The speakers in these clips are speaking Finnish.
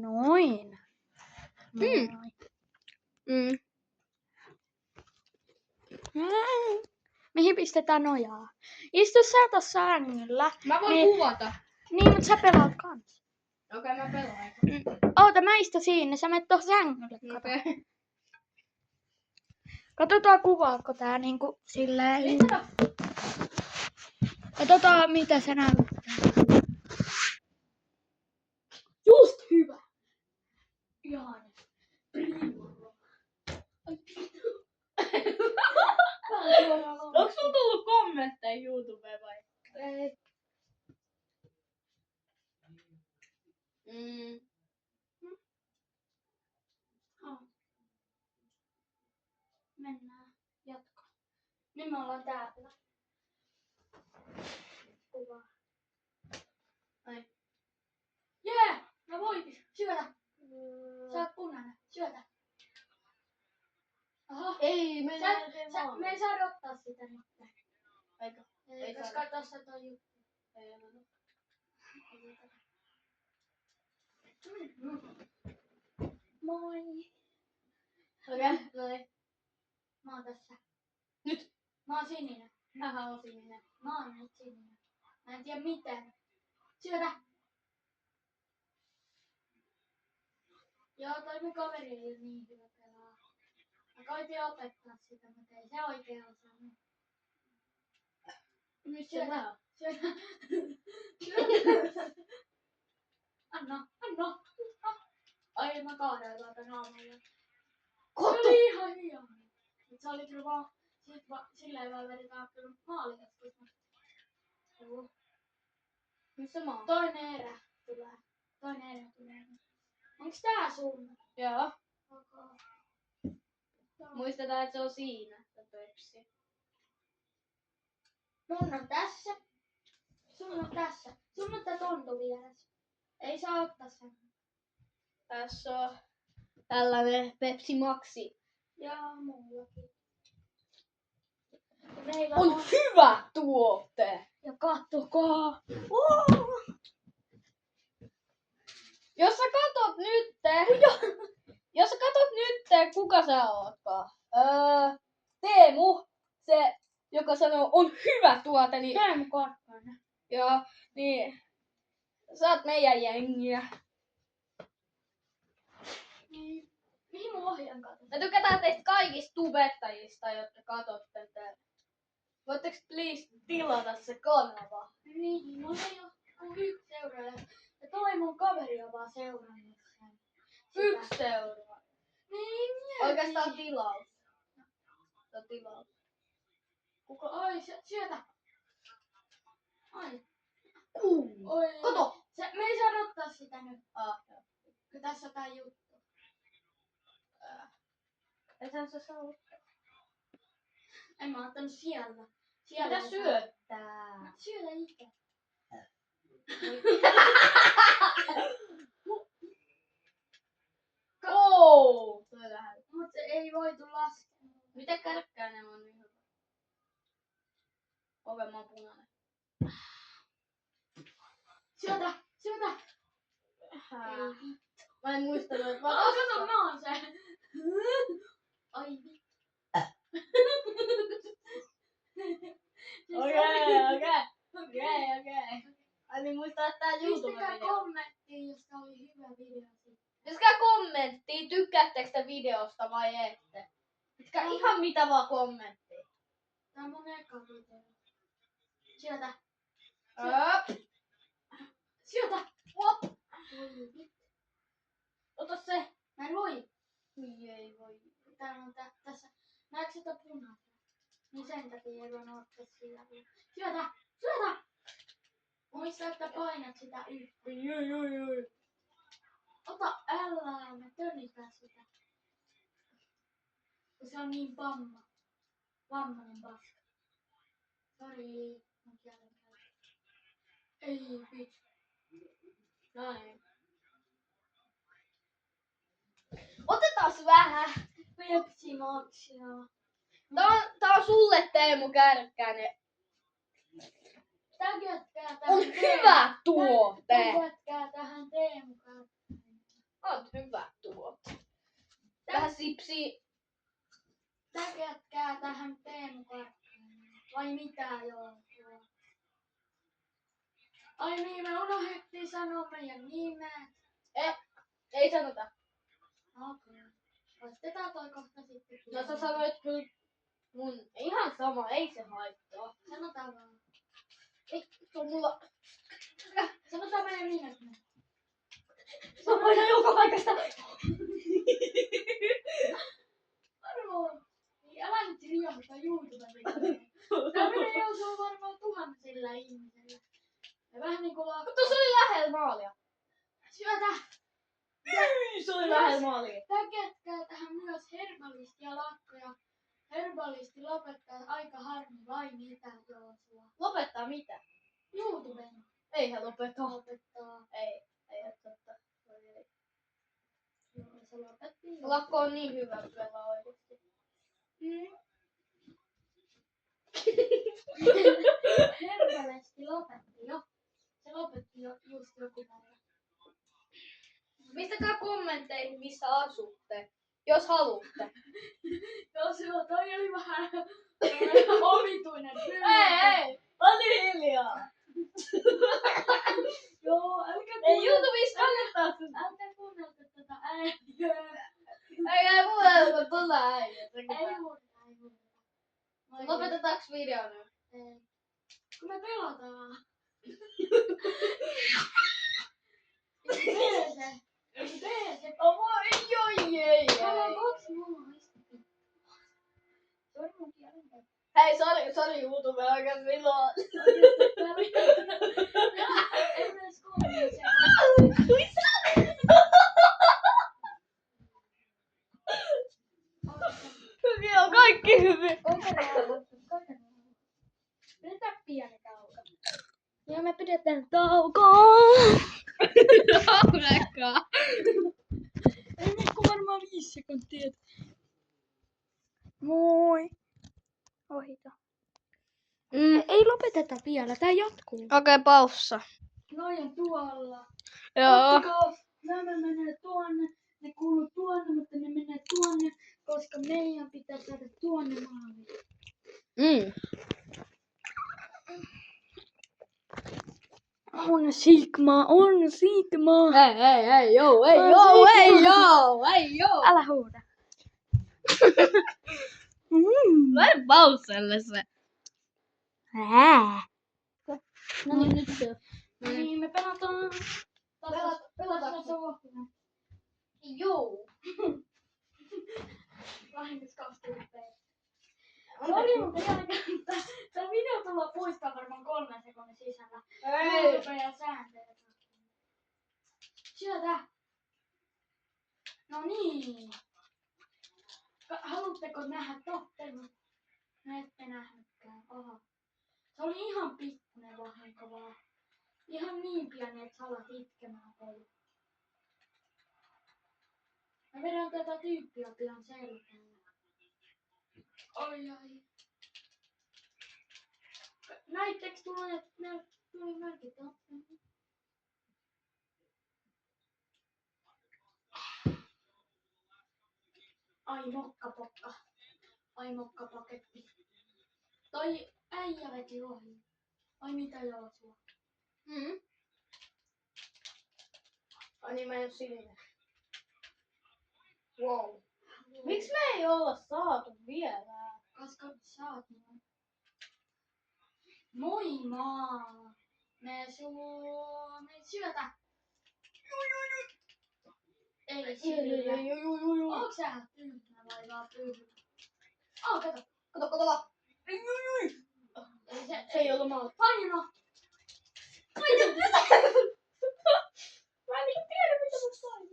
Noin. Noin. Mihin pistetään nojaa? Istu sä tossa sängyllä. Mä voin kuvata. Niin, mut sä pelaat kans. Okei, mä pelaan. Oota, mä istun siinä. Sä menet tossa sängylle. Okei. Katsotaan kuvaako tää niinku silleen. Katsotaan mitä se näyttää. Just hyvä. Ihan. Onks sulla tullut kommentteja YouTubeen vai? Ei. Mennään. Jatka. Nyt me ollaan täällä. Kuva. Ai. Jee! Mä voitin. Syötä. Sä oot punainen. Syötä. Aha. Ei, Me ei saada ottaa sitä nyt. Eikö? Ei, koska tossa toi juttu. Ei ole. Moi. Okei, noin. Mä oon tässä. Nyt. Mä oon sininen. Mähän on sininen. Mä oon nyt sininen. Mä en tiedä mitään. Syötä. Joo, toi mun kaveri ei ole niin hyvä pelaa. Mä koitin opettaa sitä, mutta ei se oikein osannut. Missä mä oon? Syötä. Anna. Ai, mä kaadoin tuolta naamalla. Se oli ihan hieno. Se oli kyllä vaan, silleen vaan vedetään kyllä maali joskus. Missä mä oon? Toinen erä tulee. Onks tää sun? Joo. Okay. Muistetaan, että se on siinä, se Pepsi. Mun on tässä. Sun on tässä. Sun on tää tontu vieressä. Ei saa ottaa sen. Tässä on tällainen Pepsi Maxi. Jaa, mullakin. Meillä On hyvä tuote! Ja kattokaa. Jos sä katot nytte, kuka sä ootkaan? Teemu, se, joka sanoo, on hyvä tuote, niin... Teemu Korkkainen. Joo, niin... Sä oot meidän jengiä. Niin. Mihin mun ohjaan katot? Me tykätään teistä kaikista tubettajista, jotka katsotte tätä. Voitteko please tilata se kanava? Niin, mulla ei oo kuin 1 seuraaja. Ja toi mun kaveri on vaan seurannut sen. 1 euroa. Niin, Oikeastaan tilaus. Se on tilaus. Kuka? Ai, syötä. Ai. Oi. Kato! Me ei saa ottaa sitä nyt. Joo. Kun tässä on tää juttu. Ethän sä saa ottaa. En mä ottanut siellä. Mitä syöttää? Syötä itse. Mut se ei voitu laskea. Mitä Kärkkäinen on niin hyvä? Okei, mä oon punainen. Syötä! Ei vittu. Mä en muistanut, että mä Kato, mä oon se. Ai vittu. Okei. Ai niin muistaa, että tää Pistäkää YouTube-video. kommenttiin, jos tää oli hyvä video. Pistäkää kommenttiin, tykkäättekö te videosta vai ette. Pistäkää ihan mitä vaan kommenttiin. Tää on mun eka video. Syötä. Syötä. Wop. Ota se. Mä en voi. Ei voi. Tää on tässä. Näetkö sitä punaista? Niin sen takia ei voinut ottaa sillä. Syötä. Muista, että painat sitä yhtä. Oi. Ota älä, me tönitään sitä. Kun se on niin vammainen paska. Sori, mun kielen käyttö. Ei vittu. Näin. Otetaan vähän. Pepsi Maxia. Tää on sulle Teemu Kärkkäinen. Tägätkää tähän On hyvä tuote. Tägätkää tähän Teemu Kärkkäinen. sipsi. Täkätkää tähän Teemu Karkkaan. Vai mitä joo? Ai niin, me unohdettiin sanoa meidän nimet. Ei sanota. Okei. Otetaan toi kohta sitten. No sä sanoit kyllä mun ihan sama, ei se haittaa. Sanotaan vaan. Ei, se on mulla. Sanotaan meidän nimet. Mä painan joka paikasta. Arvo. Niin älä nyt riahtaa YouTubeen. Tää menee joutuu varmaan tuhansilla ihmisellä. Ja vähän niinku lakkaa. Mutta se oli lähellä maalia. Syötä! Se oli lähellä maalia. Täkätkää tähän myös herbalisti ja lakkoja. Herbalisti lopettaa aika harmi vai mitä Joosua? Lopettaa mitä? YouTuben Eihän lopeta. lopettaa. Ei ole totta. Joo, se lopetti. Lakko on niin hyvä pelaa oikeesti. Herbalisti lopetti jo. Se lopetti jo just joku päivä. Pistäkää kommentteihin, missä asutte. Jos haluatte. Joo, toi oli vähän omituinen. Ei! Oli hiljaa! Joo, älkää Ei YouTubessa kannattaa sitä. älkää kuunnelko tätä äijää. Ei muuta tulla äijä. Ei muuta. Lopetetaanko video nyt? Ei. Kun me pelataan. Tee se. Ei. Täällä on 2 mulla istukin. Sori mun kielen. Hei, sori YouTube oikein silloin. Ei myös kuunnella se. Hyvin on kaikki hyvin. Kokonaan. Pidetään pieni tauko. Ja me pidetään taukoa. Naurakaa. Ei mene varmaan 5 sekuntia. Moi. Ohita. Ei lopeteta vielä, tää jatkuu. Okei, paussa. Noi on tuolla. Joo. Ottakaa, nämä menee tuonne, ne kuuluu tuonne, mutta ne menee tuonne, koska meidän pitää saada tuonne maaliin. On Sigma. Ei, joo. Älä huuda. Laita pauselle se. No niin, nyt se on. No niin, me pelataan. Pelataan se uohtunen. Joo. Vahingossa kastuuteen. Sori, mutta jälkeen, tää video tullaan poistaa varmaan 3 sekunnin sisällä. Ei. Rupeaa sääntelemään. Syötä. No niin. Haluatteko nähdä totten? No ette nähnytkään. Oho. Se oli ihan pikkuinen vahinko vaan. Ihan niin pieni, että sä alat itkemään teille. Mä vedän tätä tyyppiä pian selkään. Ai. Näittekö tuli merkit? Ai mokkapokka. Ai mokkapaketti. Toi äijä veti ohi. Ai mitä Joosua? Ai niin, mä en oo sinne. Wow. Miksi me ei olla saatu vielä? Koska sä oot noin. Moi maa. Me syötä. Ei sillä. Onko sä tyhmä vai vaan tyhmä? Kato. Kato. Ei Se ei ollut maali. Paino. Mä en niinku tiedä mitä mä sain.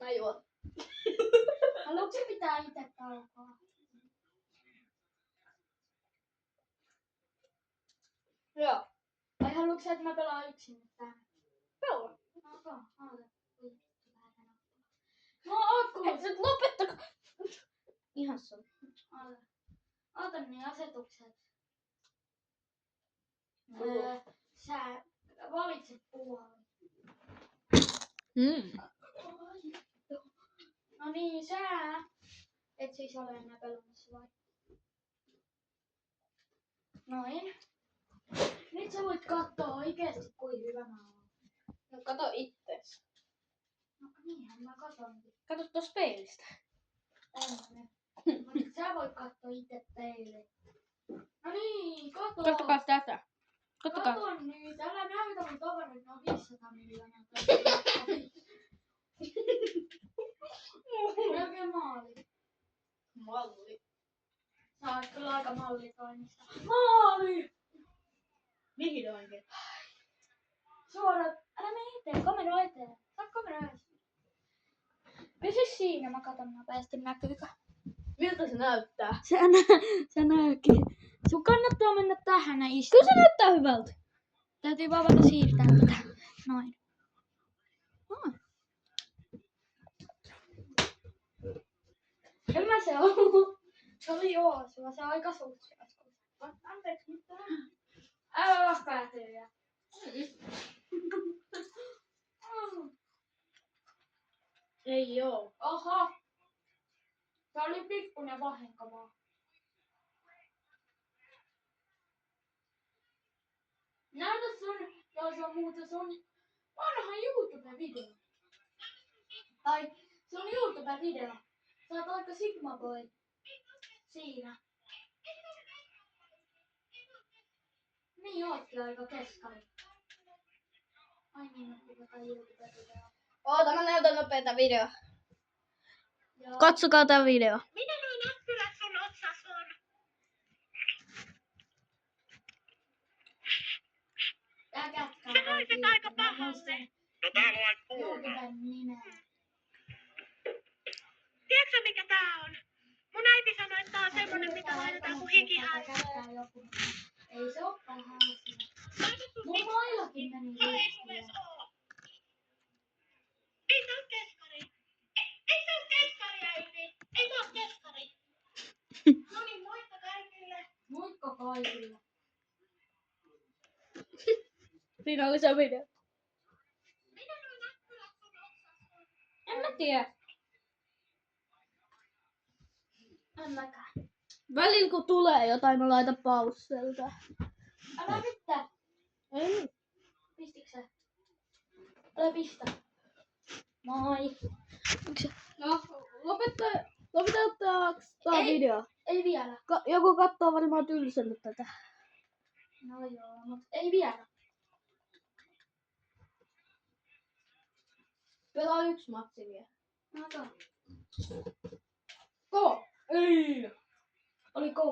Mä juon. Haluatko sä pitää ite taukoa? Joo. Vai haluatko sä, että mä pelaan yksin nyt tää? Pelaa. Oota. No ootko? Et nyt lopettakaa. Ihan sun. Ota ne asetukset. Sä valitset puolen. No niin, sä et siis ole enää pelaamassa vai? Noin. Nyt sä voit katsoa oikeesti kuin hyvä mä oon. No kato ittees. No niinhän mä katon. Kato tuosta peilistä. Mut sä voit katsoa itse peiliin. No niin, kato. Katsokaa tätä. Katsokaa. Kato nyt, älä näytä mun toverit, ne on 500 miljoonaa. Näkee maali. Malli. Sä oot kyllä aika mallitoimista. Maali! Vihdoinkin. Suoraan, älä mene eteen, kamera eteen. Saa kamera edes. Pysy siinä, mä katon nopeasti näkyykö. Miltä se näyttää? Se näkyy. Sun kannattaa mennä tähän ja istua. Kyllä se näyttää hyvältä. Täytyy vaan vähän siirtää tätä. Noin. Noin. En mä se ollut. Se oli Joosua, se on aika suksi. Anteeksi, mitä? Älä vaan päätyä. Ei joo. Oho. Se oli pikkuinen vahinko vaan. Näytä sun, jos on muuta sun vanha YouTube-video. Tai sun YouTube-video. Sä oot aika Sigma Boy. Siinä. Niin ootkin aika keskari. Ai niin, on kuvataan YouTube-video. Oota, mä näytän nopeeta video. Joo. Katsokaa tää video. Mitä nuo näppylät sun otsas on? Tää kätkä on Se naiset aika mä pahalle. muistan No täällä on aika YouTuben nimeä. Tiedätkö mikä tää on? Mun äiti sanoi, että tää on semmonen, mitä laitetaan kun hikihäiriö. Ei se oo paha asia. Mun maillakin meni riskiä. Ei se oo keskari. Ei se oo keskari, äiti. Ei se oo keskari. No niin, moikka kaikille. Moikka kaikille. Siinä oli se video. Mitä nuo näppylät sun otsas on? En mä tiedä. En mäkään. Välillä kun tulee jotain, mä laitan pausselta. Älä mitään. Ei. Pistikö sä? Älä pistä. Moi. No, lopetetaanko tää Ei. video? Ei vielä. Joku kattoo varmaan tylsännyt tätä. No joo, mut ei vielä. Pelaa yksi matsi vielä. No joo. Ko! Ei! Oli kova.